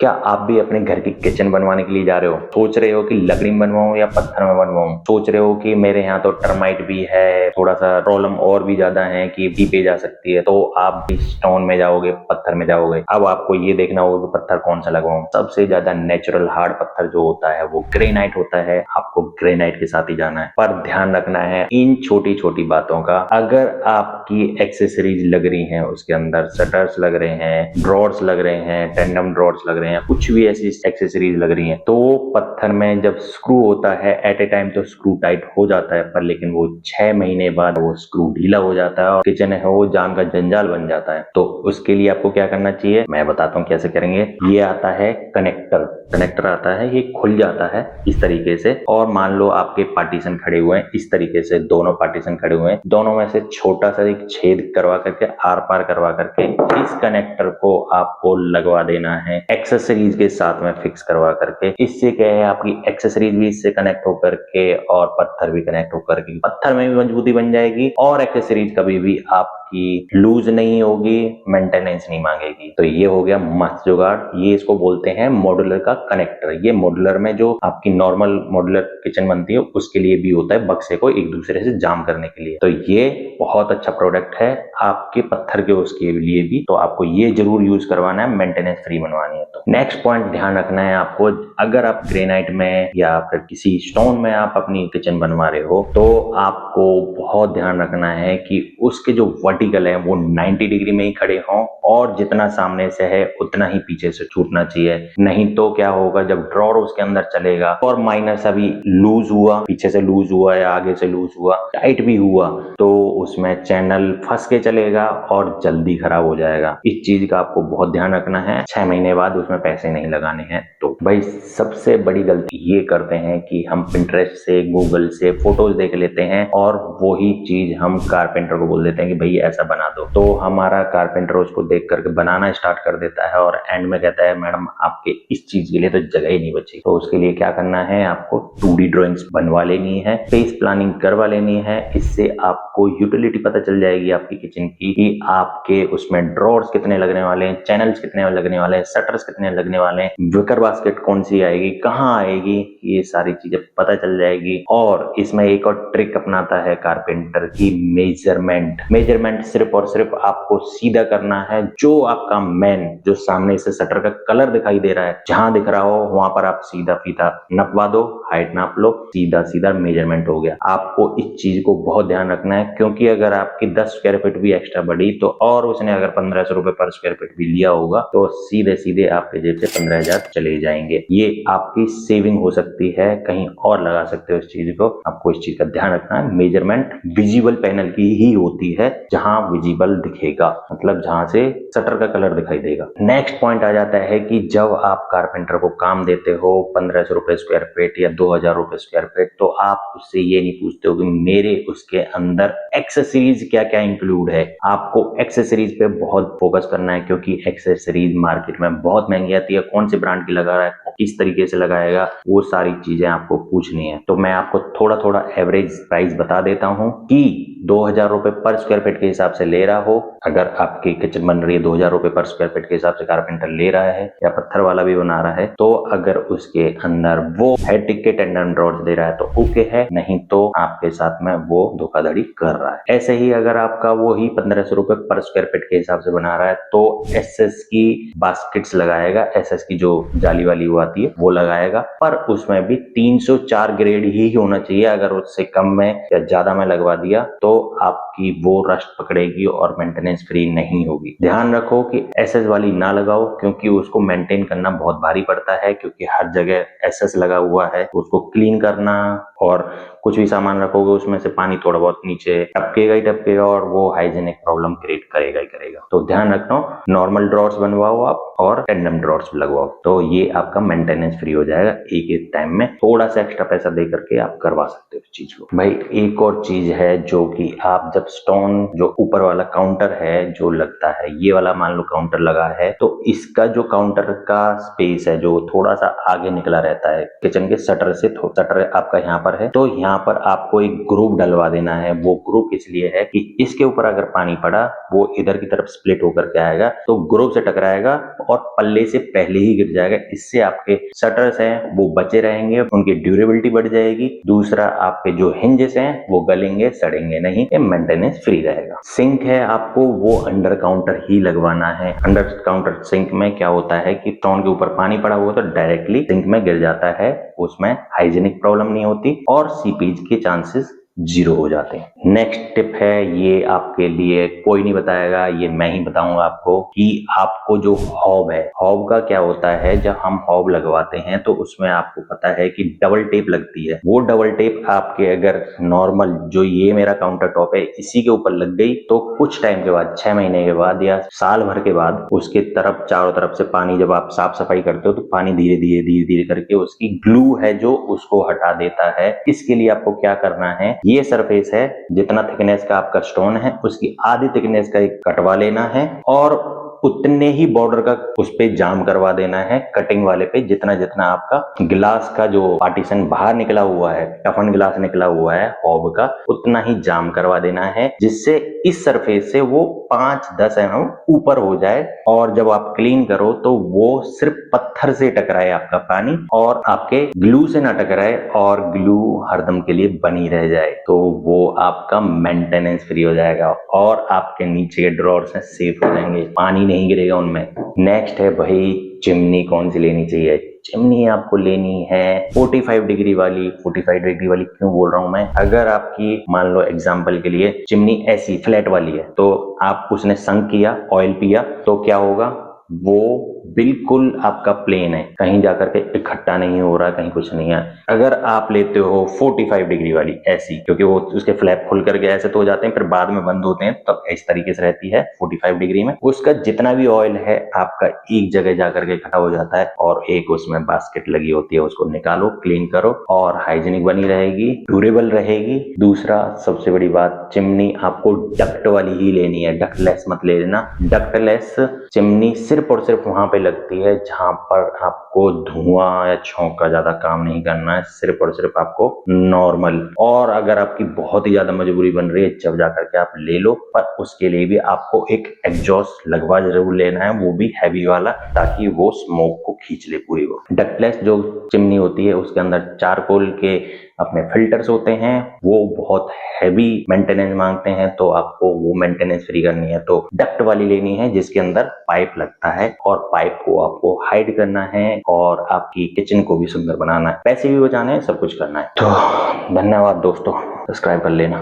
क्या आप भी अपने घर की किचन बनवाने के लिए जा रहे हो? सोच रहे हो कि लकड़ी में बनवाऊं या पत्थर में बनवाऊं? सोच रहे हो कि मेरे यहाँ तो टर्माइट भी है, थोड़ा सा प्रॉब्लम और भी ज्यादा है कि डीप जा सकती है, तो आप भी स्टोन में जाओगे, पत्थर में जाओगे। अब आपको ये देखना होगा कि पत्थर कौन सा लगवाऊं। सबसे ज्यादा नेचुरल हार्ड पत्थर जो होता है वो ग्रेनाइट होता है। आपको ग्रेनाइट के साथ ही जाना है, पर ध्यान रखना है इन छोटी छोटी बातों का। अगर आपकी एक्सेसरीज लग रही है, उसके अंदर शटर्स लग रहे हैं, ड्रॉर्स लग रहे हैं, टेंडम ड्रॉर्स लग रहे हैं, कुछ भी ऐसी एक्सेसरीज लग रही हैं, तो पत्थर में जब स्क्रू होता है एट ए टाइम तो स्क्रू टाइट हो जाता है, पर लेकिन वो 6 महीने बाद वो स्क्रू ढीला हो जाता है और किचन है वो जान का जंजाल बन जाता है। तो उसके लिए आपको क्या करना चाहिए, मैं बताता हूँ कैसे करेंगे। ये आता है कनेक्टर, कनेक्टर आता है, ये खुल जाता है इस तरीके से, और मान लो आपके पार्टीशन खड़े हुए हैं इस तरीके से, दोनों पार्टीशन खड़े हुए हैं, दोनों में से छोटा सा एक छेद करवा करके, आर पार करवा करके इस कनेक्टर को आपको लगवा देना है एक्सेसरीज के साथ में फिक्स करवा करके। इससे क्या है, आपकी एक्सेसरीज भी इससे कनेक्ट होकर के और पत्थर भी कनेक्ट होकर के पत्थर में भी मजबूती बन जाएगी और एक्सेसरीज कभी भी आपकी लूज नहीं होगी, मेंटेनेंस नहीं मांगेगी। तो ये हो गया मस्त जुगाड़। ये इसको बोलते हैं मॉड्यूलर का कनेक्टर। ये मॉड्यूलर में जो आपकी नॉर्मल मॉड्यूलर किचन बनती है उसके लिए भी होता है, बक्से को एक दूसरे से जाम करने के लिए। तो ये बहुत अच्छा प्रोडक्ट है आपके पत्थर के उसके लिए भी, तो आपको ये जरूर यूज करवाना है, मेंटेनेंस फ्री बनवानी है। तो नेक्स्ट पॉइंट ध्यान रखना है आपको, अगर आप ग्रेनाइट में या फिर किसी स्टोन में आप अपनी किचन बनवा रहे हो, तो आपको बहुत ध्यान रखना है कि उसके जो वर्टिकल है वो 90 डिग्री में ही खड़े हों और जितना सामने से है उतना ही पीछे से छूटना चाहिए। नहीं तो क्या होगा, जब ड्रॉर उसके अंदर चलेगा और माइनर सा भी लूज हुआ, पीछे से लूज हुआ या आगे से लूज हुआ, टाइट भी हुआ, तो उसमें चैनल फंस के चलेगा और जल्दी खराब हो जाएगा। इस चीज का आपको बहुत ध्यान रखना है। 6 महीने बाद उसमें पैसे नहीं लगाने हैं। तो भाई सबसे बड़ी गलती ये करते हैं कि हम पिंटरेस्ट से, गूगल से फोटोज देख लेते हैं और वही चीज हम कारपेंटर को बोल देते हैं कि भाई ऐसा बना दो। तो हमारा कारपेंटर उसको देख करके बनाना स्टार्ट कर देता है और एंड में कहता है मैडम आपके इस चीज के लिए तो जगह ही नहीं बची। तो उसके लिए क्या करना है, आपको 2D ड्राइंग्स बनवा लेनी है, स्पेस प्लानिंग करवा लेनी है। इससे आपको यूटिलिटी पता चल जाएगी आपकी किचन की कि आपके उसमें ड्रॉर्स कितने लगने वाले हैं, चैनल्स कितने लगने वाले हैं, शटर्स कितने लगने वाले हैं, विकर बास्केट कौन सी आएगी, कहाँ आएगी, ये सारी चीजें पता चल जाएगी। और इसमें एक और ट्रिक अपनाता है कारपेंटर की, मेजरमेंट। मेजरमेंट सिर्फ और सिर्फ आपको सीधा करना है, जो आपका मेन जो सामने से शटर का कलर दिखाई दे रहा है, जहां दिख रहा हो वहां पर आप सीधा फीता नपवा दो, हाइट नाप लो, सीधा सीधा मेजरमेंट हो गया। आपको इस चीज को बहुत ध्यान रखना है, क्योंकि अगर आपकी 10 स्क्वायर फीट भी एक्स्ट्रा बढ़ी तो, और उसने अगर 1500 रुपए पर स्क्वायर फीट भी लिया होगा, तो सीधे सीधे आपके जेब से 15,000 चले जाएंगे। ये आपकी सेविंग हो सकती है, कहीं और लगा सकते हो इस चीज को। आपको इस चीज का ध्यान रखना है। मेजरमेंट विजिबल पैनल की ही होती है, जहां विजिबल दिखेगा, मतलब जहां से शटर का कलर दिखाई देगा। नेक्स्ट पॉइंट आ जाता है कि जब आप कारपेंटर को काम देते हो 1500 रुपए स्क्वायर फीट या 2000 रुपए स्क्वायर फीट, तो आप उससे ये नहीं पूछते हो कि मेरे उसके अंदर एक्सेसरीज क्या क्या इंक्लूड है। आपको एक्सेसरीज पे बहुत फोकस करना है, क्योंकि एक्सेसरीज मार्केट में बहुत महंगी आती है। कौन से ब्रांड की लगा रहा है, किस तरीके से लगाएगा, वो सारी चीजें आपको पूछनी है। तो मैं आपको थोड़ा थोड़ा एवरेज प्राइस बता देता हूं कि 2000 रुपए पर स्क्वायर फीट के हिसाब से ले रहा हो, अगर आपकी किचन बन रही है 2000 रुपए पर स्क्वायर फीट के हिसाब से कारपेंटर ले रहा है या पत्थर वाला भी बना रहा है, तो अगर उसके अंदर वो हेड टिक टेंडन ड्रॉर्स दे रहा है तो ओके है, नहीं तो आपके साथ में वो धोखाधड़ी कर रहा है। ऐसे ही अगर आपका वो ही 1500 रुपए पर स्क्वायर फीट के हिसाब से बना रहा है तो एसएस की बास्केट्स लगाएगा, एसएस की जो जाली वाली वो आती है वो लगाएगा, पर उसमें भी 304 ग्रेड ही होना चाहिए। अगर उससे कम में या ज्यादा में लगवा दिया तो आपकी वो रस्ट पकड़ेगी और मेंटेनेंस फ्री नहीं होगी। ध्यान रखो कि एसएस वाली ना लगाओ, क्योंकि उसको मेंटेन करना बहुत भारी पड़ता है, क्योंकि हर जगह एसएस लगा हुआ है, उसको क्लीन करना, और कुछ भी सामान रखोगे उसमें से पानी थोड़ा बहुत नीचे टपकेगा ही टपकेगा और वो हाइजीनिक प्रॉब्लम क्रिएट करेगा ही करेगा। तो ध्यान रखना, नॉर्मल ड्रॉर्स बनवाओ आप और टेंडम ड्रॉर्स लगवाओ, तो ये आपका मेंटेनेंस फ्री हो जाएगा। एक एक टाइम में थोड़ा सा एक्स्ट्रा पैसा दे करके आप करवा सकते हो इस चीज को। भाई एक और चीज है जो कि आप जब स्टोन जो ऊपर वाला काउंटर है जो लगता है, ये वाला मान लो काउंटर लगा है, तो इसका जो काउंटर का स्पेस है जो थोड़ा सा आगे निकला रहता है किचन के शटर से, शटर आपका यहाँ पर है, तो यहाँ पर आपको एक ग्रुप डलवा देना है। वो ग्रुप इसलिए है कि इसके ऊपर अगर पानी पड़ा वो इधर की तरफ स्प्लिट होकर के आएगा, तो ग्रुप से टकराएगा और पल्ले से पहले ही गिर जाएगा। इससे आपके शटर्स हैं वो बचे रहेंगे, उनकी ड्यूरेबिलिटी बढ़ जाएगी। दूसरा, आपके जो हिंजेस हैं वो गलेंगे सड़ेंगे नहीं, ये मेंटेनेंस फ्री रहेगा। सिंक है, आपको वो अंडर काउंटर ही लगवाना है। अंडर काउंटर सिंक में क्या होता है कि स्टोन के ऊपर पानी पड़ा हुआ तो डायरेक्टली सिंक में गिर जाता है, उसमें हाइजीनिक प्रॉब्लम नहीं होती और सीपेज के चांसेस 0 हो जाते हैं। नेक्स्ट टिप है, ये आपके लिए कोई नहीं बताएगा, ये मैं ही बताऊंगा आपको कि आपको जो हॉब है, हॉब का क्या होता है, जब हम हॉब लगवाते हैं तो उसमें आपको पता है कि डबल टेप लगती है। वो डबल टेप आपके अगर नॉर्मल जो ये मेरा काउंटर टॉप है इसी के ऊपर लग गई तो कुछ टाइम के बाद, 6 महीने के बाद या साल भर के बाद, उसके तरफ चारों तरफ से पानी, जब आप साफ सफाई करते हो तो पानी धीरे धीरे करके उसकी ग्लू है जो उसको हटा देता है। इसके लिए आपको क्या करना है, ये सरफेस है, जितना थिकनेस का आपका स्टोन है उसकी आधी थिकनेस का एक कटवा लेना है और उतने ही बॉर्डर का उस पे जाम करवा देना है कटिंग वाले पे। जितना जितना आपका गिलास का जो पार्टीशन बाहर निकला हुआ है, टफन गिलास निकला हुआ है हॉब का, उतना ही जाम करवा देना है, जिससे इस सरफेस से वो 5-10 mm ऊपर हो जाए और जब आप क्लीन करो तो वो सिर्फ पत्थर से टकराए आपका पानी और आपके ग्लू से ना टकराए और ग्लू हरदम के लिए बनी रह जाए, तो वो आपका मेंटेनेंस फ्री हो जाएगा और आपके नीचे के ड्रॉर्स हैं सेफ हो जाएंगे, पानी नहीं गिरेगा उनमें। नेक्स्ट है भाई, चिमनी कौन सी लेनी चाहिए। चिमनी आपको लेनी है 45 डिग्री वाली। 45 डिग्री वाली क्यों बोल रहा हूं मैं, अगर आपकी मान लो एग्जांपल के लिए चिमनी ऐसी फ्लैट वाली है तो आप उसने संक किया, ऑयल पिया तो क्या होगा, वो बिल्कुल आपका प्लेन है, कहीं जाकर के इकट्ठा नहीं हो रहा, कहीं कुछ नहीं है। अगर आप लेते हो 45 डिग्री वाली ऐसी, क्योंकि वो उसके फ्लैप खुल करके ऐसे तो हो जाते हैं फिर बाद में बंद होते हैं, तब इस तरीके से रहती है 45 डिग्री में, उसका जितना भी ऑयल है आपका एक जगह जाकर के इकट्ठा हो जाता है और एक उसमें बास्केट लगी होती है, उसको निकालो, क्लीन करो और हाइजीनिक बनी रहेगी, ड्यूरेबल रहेगी। दूसरा सबसे बड़ी बात, चिमनी आपको डक्ट वाली ही लेनी है, डक्टलेस मत ले लेना। डक्टलेस चिमनी सिर्फ और सिर्फ वहां पे लगती है जहां पर आपको धुआं या छौंक का ज्यादा काम नहीं करना है, सिर्फ और सिर्फ आपको नॉर्मल। और अगर आपकी बहुत ही ज्यादा मजबूरी बन रही है जब जाकर के आप ले लो, पर उसके लिए भी आपको एक एग्जॉस्ट लगवा जरूर लेना है, वो भी हैवी वाला, ताकि वो स्मोक को खींच ले पूरी। वो डक्टलेस जो चिमनी होती है उसके अंदर चारकोल के अपने फिल्टर्स होते हैं, वो बहुत हैवी मेंटेनेंस मांगते हैं, तो आपको वो मेंटेनेंस फ्री करनी है तो डक्ट वाली लेनी है जिसके अंदर पाइप लगता है और पाइप को आपको हाइड करना है और आपकी किचन को भी सुंदर बनाना है, पैसे भी बचाने हैं, सब कुछ करना है। तो धन्यवाद दोस्तों, सब्सक्राइब कर लेना।